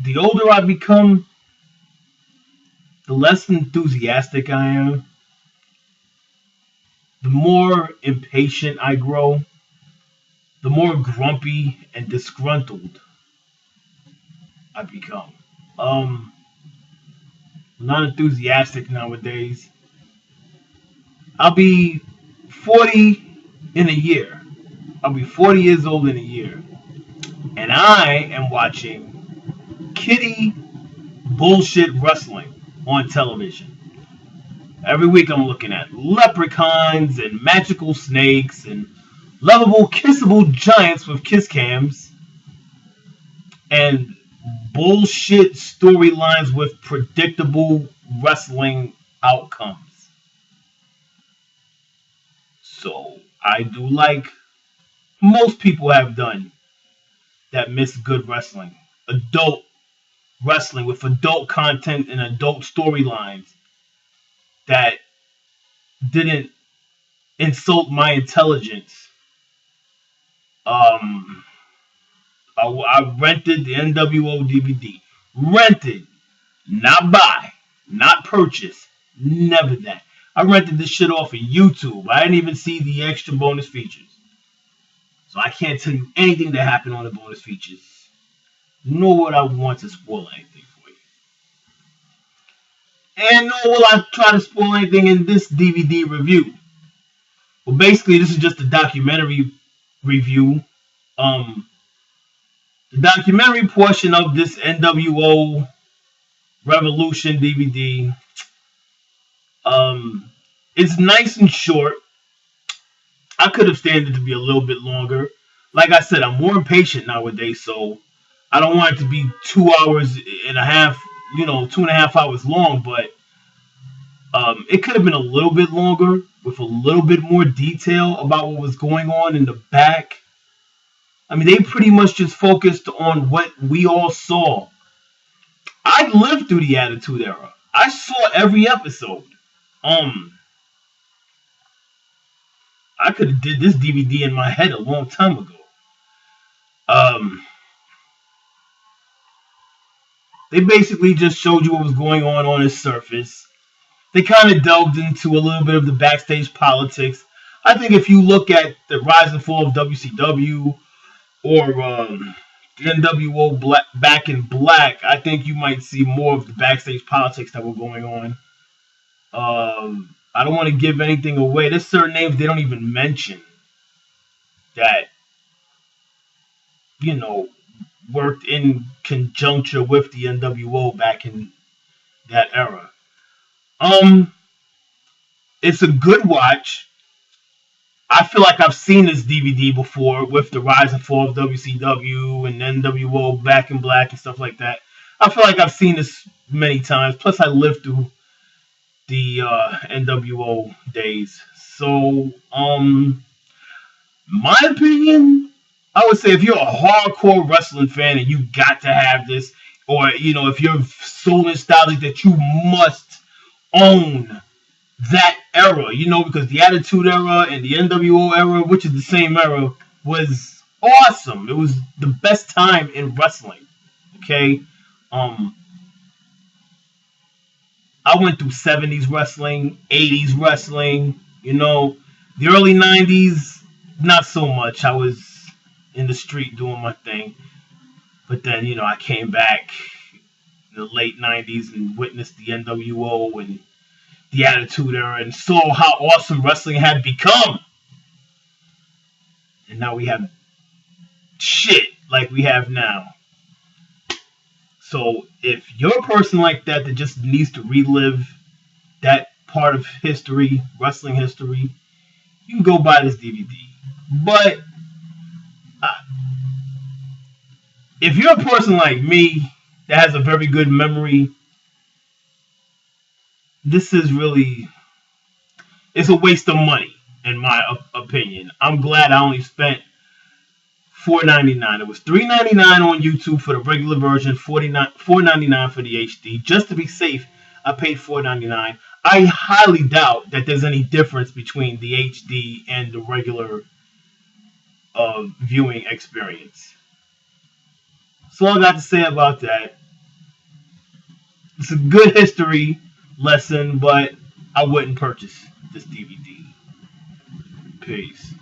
the older I become, the less enthusiastic I am, the more impatient I grow, the more grumpy and disgruntled I become. Um, I'm not enthusiastic nowadays. I'll be 40 in a year. I'll be 40 years old in a year. And I am watching kitty bullshit wrestling on television. Every week I'm looking at leprechauns and magical snakes and lovable, kissable giants with kiss cams and bullshit storylines with predictable wrestling outcomes. So I do like most people have done that miss good wrestling. Adult wrestling with adult content and adult storylines that didn't insult my intelligence. Um, I rented the nWo DVD. Rented, not buy, not purchase. Never that. I rented this shit off of YouTube. I didn't even see the extra bonus features. So I can't tell you anything that happened on the bonus features. Nor would I want to spoil anything for you. And nor will I try to spoil anything in this DVD review. Well, basically, this is just a documentary review. The documentary portion of this nWo Revolution DVD is nice and short. I could have standed to be a little bit longer. Like I said, I'm more impatient nowadays, so I don't want it to be 2 hours and a half, 2.5 hours long, but it could have been a little bit longer with a little bit more detail about what was going on in the back. I mean, they pretty much just focused on what we all saw. I lived through the Attitude Era. I saw every episode. I could have did this DVD in my head a long time ago. They basically just showed you what was going on its surface. They kind of delved into a little bit of the backstage politics. I think if you look at the rise and fall of WCW or nWo Back in Black, I think you might see more of the backstage politics that were going on. I don't want to give anything away. There's certain names they don't even mention that, worked in conjunction with the nWo back in that era. It's a good watch. I feel like I've seen this DVD before with the rise and fall of WCW and nWo Back in Black and stuff like that. I feel like I've seen this many times. Plus, I lived through the nWo days. So, my opinion, I would say if you're a hardcore wrestling fan and you got to have this, or, if you're so nostalgic that you must own that era, because the Attitude Era and the nWo era, which is the same era, was awesome. It was the best time in wrestling. Okay? I went through 70s wrestling, 80s wrestling, the early 90s, not so much. I was in the street doing my thing. But then, I came back in the late 90s and witnessed the nWo and the Attitude Era and saw how awesome wrestling had become. And now we have shit like we have now. So if you're a person like that just needs to relive that part of history, wrestling history, you can go buy this DVD. But if you're a person like me that has a very good memory, this is really, it's a waste of money, in my opinion. I'm glad I only spent $4.99. It was $3.99 on YouTube for the regular version, $4.99 for the HD. Just to be safe, I paid $4.99. I highly doubt that there's any difference between the HD and the regular viewing experience. So all I got to say about that. It's a good history lesson, but I wouldn't purchase this DVD. Peace.